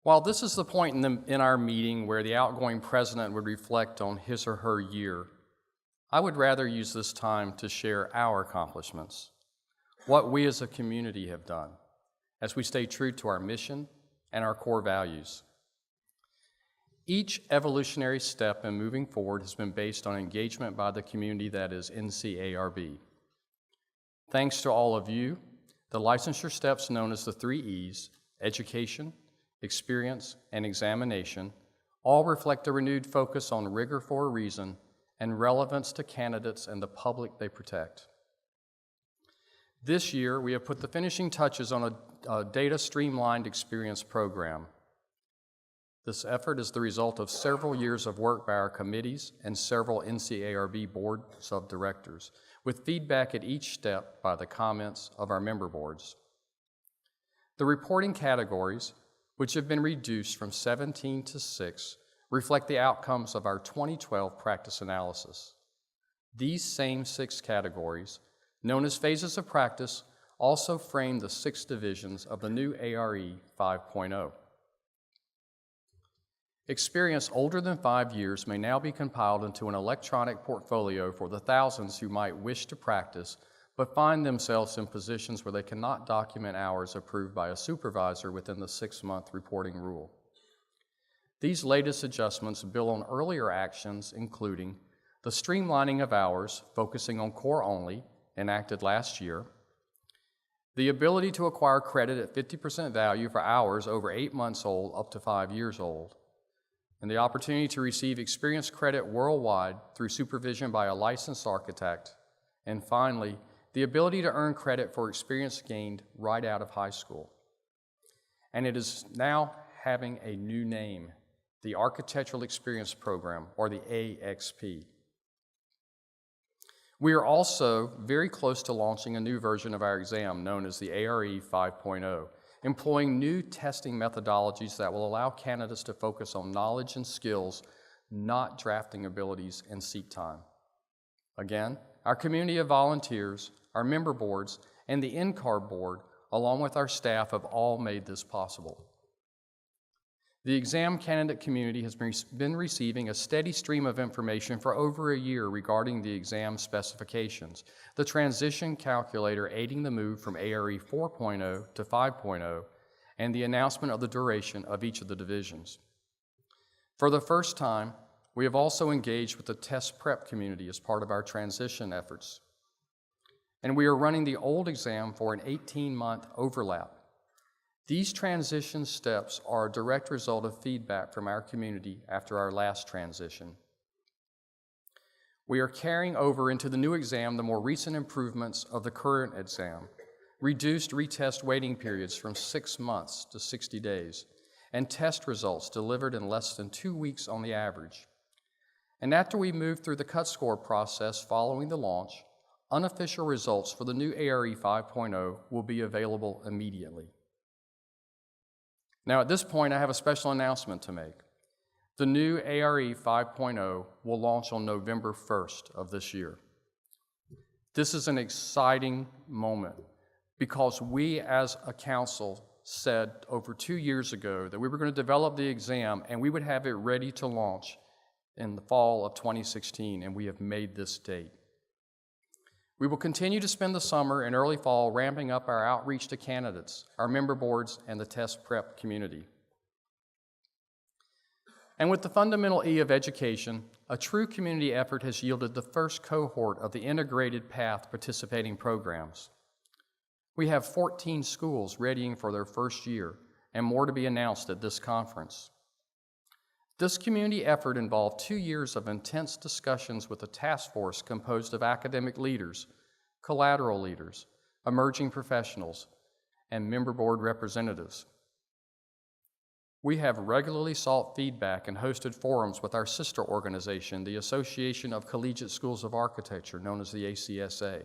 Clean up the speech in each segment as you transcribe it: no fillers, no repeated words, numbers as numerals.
While this is the point in our meeting where the outgoing president would reflect on his or her year, I would rather use this time to share our accomplishments, what we as a community have done, as we stay true to our mission and our core values. Each evolutionary step in moving forward has been based on engagement by the community that is NCARB. Thanks to all of you, the licensure steps known as the 3 E's, education, experience, and examination, all reflect a renewed focus on rigor for a reason and relevance to candidates and the public they protect. This year, we have put the finishing touches on a data streamlined experience program. This effort is the result of several years of work by our committees and several NCARB boards of directors, with feedback at each step by the comments of our member boards. The reporting categories, which have been reduced from 17 to 6, reflect the outcomes of our 2012 practice analysis. These same 6 categories, known as phases of practice, also frame the 6 divisions of the new ARE 5.0. Experience older than 5 years may now be compiled into an electronic portfolio for the thousands who might wish to practice but find themselves in positions where they cannot document hours approved by a supervisor within the 6-month reporting rule. These latest adjustments build on earlier actions, including the streamlining of hours, focusing on core only, enacted last year, the ability to acquire credit at 50% value for hours over 8 months old up to 5 years old, and the opportunity to receive experience credit worldwide through supervision by a licensed architect, and finally, the ability to earn credit for experience gained right out of high school. And it is now having a new name, the Architectural Experience Program, or the AXP. We are also very close to launching a new version of our exam known as the ARE 5.0, employing new testing methodologies that will allow candidates to focus on knowledge and skills, not drafting abilities and seat time. Again, our community of volunteers, our member boards, and the NCARB board, along with our staff, have all made this possible. The exam candidate community has been receiving a steady stream of information for over a year regarding the exam specifications, the transition calculator aiding the move from ARE 4.0 to 5.0, and the announcement of the duration of each of the divisions. For the first time, we have also engaged with the test prep community as part of our transition efforts. And we are running the old exam for an 18-month overlap. These transition steps are a direct result of feedback from our community after our last transition. We are carrying over into the new exam the more recent improvements of the current exam, reduced retest waiting periods from 6 months to 60 days, and test results delivered in less than 2 weeks on the average. And after we move through the cut score process following the launch, unofficial results for the new ARE 5.0 will be available immediately. Now, at this point, I have a special announcement to make. The new ARE 5.0 will launch on November 1st of this year. This is an exciting moment because we as a council said over 2 years ago that we were going to develop the exam and we would have it ready to launch in the fall of 2016, and we have made this date. We will continue to spend the summer and early fall ramping up our outreach to candidates, our member boards, and the test prep community. And with the fundamental E of education, a true community effort has yielded the first cohort of the integrated path participating programs. We have 14 schools readying for their first year, and more to be announced at this conference. This community effort involved 2 years of intense discussions with a task force composed of academic leaders, collateral leaders, emerging professionals, and member board representatives. We have regularly sought feedback and hosted forums with our sister organization, the Association of Collegiate Schools of Architecture, known as the ACSA.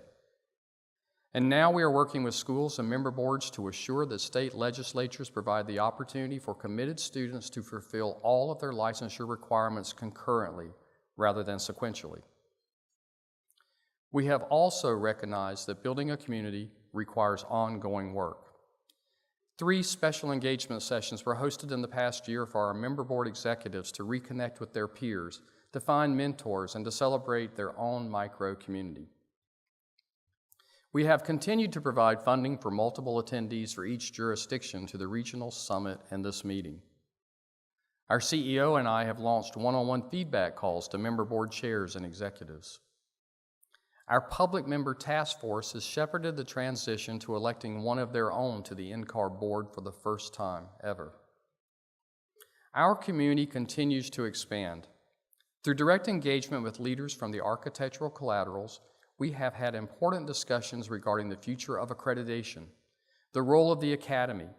And now we are working with schools and member boards to assure that state legislatures provide the opportunity for committed students to fulfill all of their licensure requirements concurrently rather than sequentially. We have also recognized that building a community requires ongoing work. 3 special engagement sessions were hosted in the past year for our member board executives to reconnect with their peers, to find mentors, and to celebrate their own micro-community. We have continued to provide funding for multiple attendees for each jurisdiction to the Regional Summit and this meeting. Our CEO and I have launched one-on-one feedback calls to member board chairs and executives. Our public member task force has shepherded the transition to electing one of their own to the NCARB board for the first time ever. Our community continues to expand. Through direct engagement with leaders from the architectural collaterals, we have had important discussions regarding the future of accreditation, the role of the academy,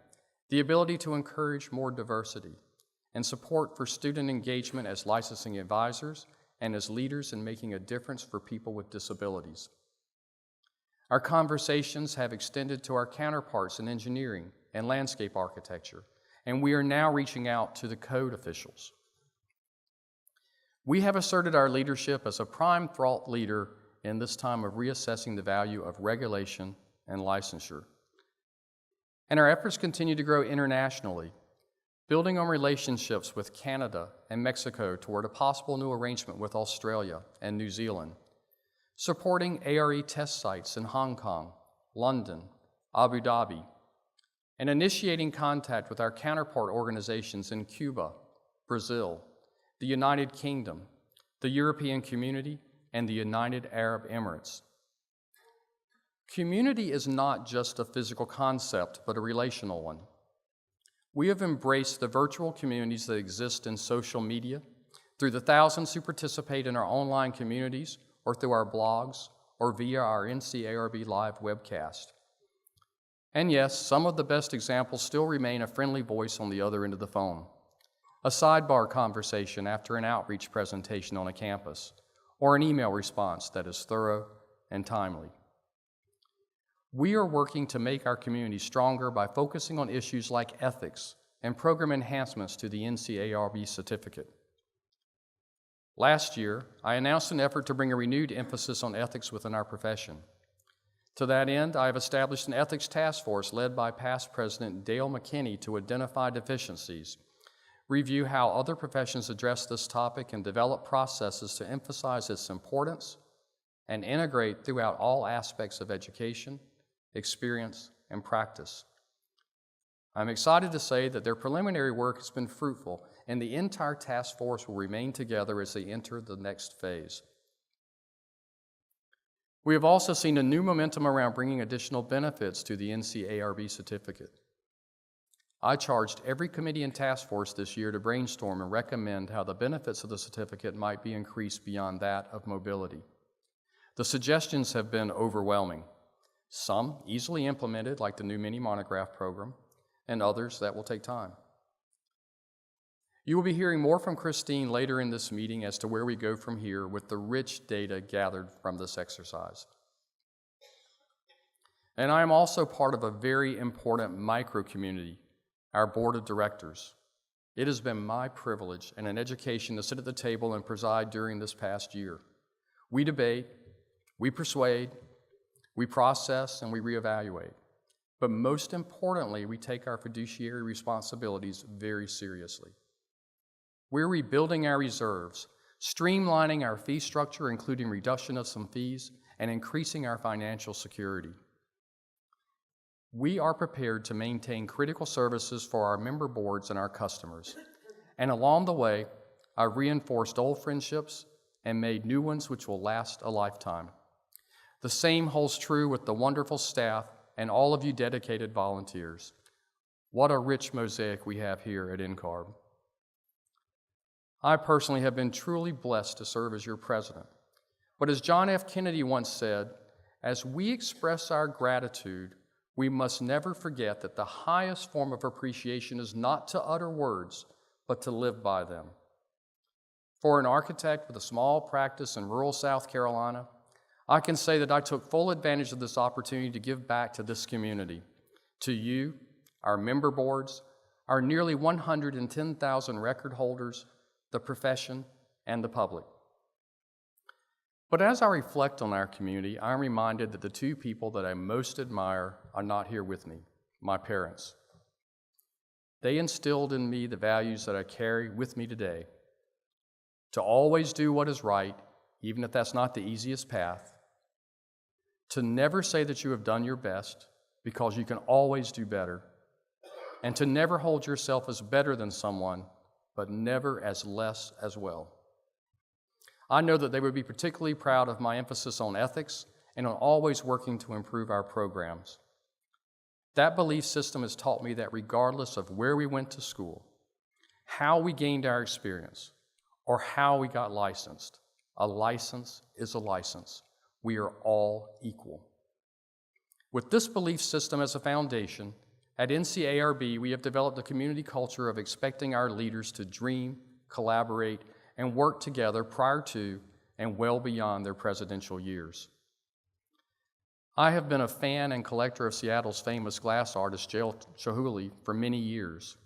the ability to encourage more diversity, and support for student engagement as licensing advisors and as leaders in making a difference for people with disabilities. Our conversations have extended to our counterparts in engineering and landscape architecture, and we are now reaching out to the code officials. We have asserted our leadership as a prime thought leader in this time of reassessing the value of regulation and licensure. And our efforts continue to grow internationally, building on relationships with Canada and Mexico toward a possible new arrangement with Australia and New Zealand, supporting ARE test sites in Hong Kong, London, Abu Dhabi, and initiating contact with our counterpart organizations in Cuba, Brazil, the United Kingdom, the European Community, and the United Arab Emirates. Community is not just a physical concept, but a relational one. We have embraced the virtual communities that exist in social media, through the thousands who participate in our online communities, or through our blogs, or via our NCARB Live webcast. And yes, some of the best examples still remain a friendly voice on the other end of the phone, a sidebar conversation after an outreach presentation on a campus, or an email response that is thorough and timely. We are working to make our community stronger by focusing on issues like ethics and program enhancements to the NCARB certificate. Last year, I announced an effort to bring a renewed emphasis on ethics within our profession. To that end, I have established an ethics task force led by past President Dale McKinney to identify deficiencies, review how other professions address this topic, and develop processes to emphasize its importance and integrate throughout all aspects of education, experience, and practice. I'm excited to say that their preliminary work has been fruitful, and the entire task force will remain together as they enter the next phase. We have also seen a new momentum around bringing additional benefits to the NCARB certificate. I charged every committee and task force this year to brainstorm and recommend how the benefits of the certificate might be increased beyond that of mobility. The suggestions have been overwhelming. Some easily implemented, like the new mini monograph program, and others that will take time. You will be hearing more from Christine later in this meeting as to where we go from here with the rich data gathered from this exercise. And I am also part of a very important micro-community, our board of directors. It has been my privilege and an education to sit at the table and preside during this past year. We debate, we persuade, we process, and we reevaluate. But most importantly, we take our fiduciary responsibilities very seriously. We're rebuilding our reserves, streamlining our fee structure, including reduction of some fees, and increasing our financial security. We are prepared to maintain critical services for our member boards and our customers. And along the way, I've reinforced old friendships and made new ones which will last a lifetime. The same holds true with the wonderful staff and all of you dedicated volunteers. What a rich mosaic we have here at NCARB. I personally have been truly blessed to serve as your president. But as John F. Kennedy once said, as we express our gratitude, we must never forget that the highest form of appreciation is not to utter words, but to live by them. For an architect with a small practice in rural South Carolina, I can say that I took full advantage of this opportunity to give back to this community, to you, our member boards, our nearly 110,000 record holders, the profession, and the public. But as I reflect on our community, I'm reminded that the two people that I most admire are not here with me, my parents. They instilled in me the values that I carry with me today. To always do what is right, even if that's not the easiest path. To never say that you have done your best, because you can always do better. And to never hold yourself as better than someone, but never as less as well. I know that they would be particularly proud of my emphasis on ethics and on always working to improve our programs. That belief system has taught me that regardless of where we went to school, how we gained our experience, or how we got licensed, a license is a license. We are all equal. With this belief system as a foundation, at NCARB, we have developed a community culture of expecting our leaders to dream, collaborate, and work together prior to and well beyond their presidential years. I have been a fan and collector of Seattle's famous glass artist, J.L. Chihuly, for many years.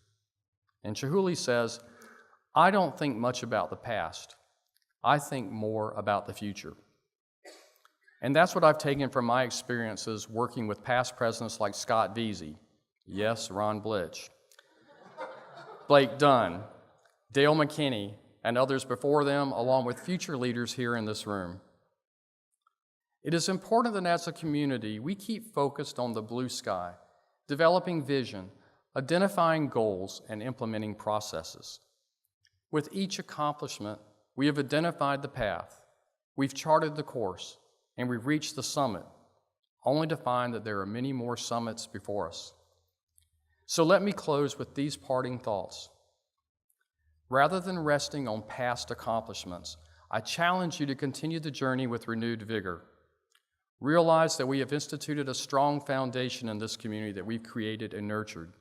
And Chihuly says, "I don't think much about the past. I think more about the future." And that's what I've taken from my experiences working with past presidents like Scott Vesey, yes, Ron Blitch, Blake Dunn, Dale McKinney, and others before them, along with future leaders here in this room. It is important that as a community, we keep focused on the blue sky, developing vision, identifying goals, and implementing processes. With each accomplishment, we have identified the path, we've charted the course, and we've reached the summit, only to find that there are many more summits before us. So let me close with these parting thoughts. Rather than resting on past accomplishments, I challenge you to continue the journey with renewed vigor. Realize that we have instituted a strong foundation in this community that we've created and nurtured.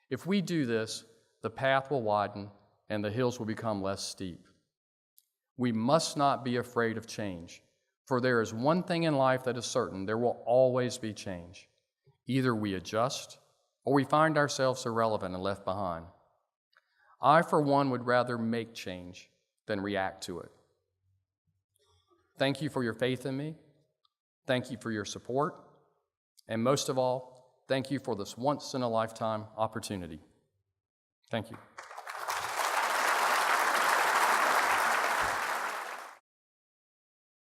If we do this, the path will widen and the hills will become less steep. We must not be afraid of change, for there is one thing in life that is certain: there will always be change. Either we adjust or we find ourselves irrelevant and left behind. I, for one, would rather make change than react to it. Thank you for your faith in me. Thank you for your support. And most of all, thank you for this once-in-a-lifetime opportunity. Thank you.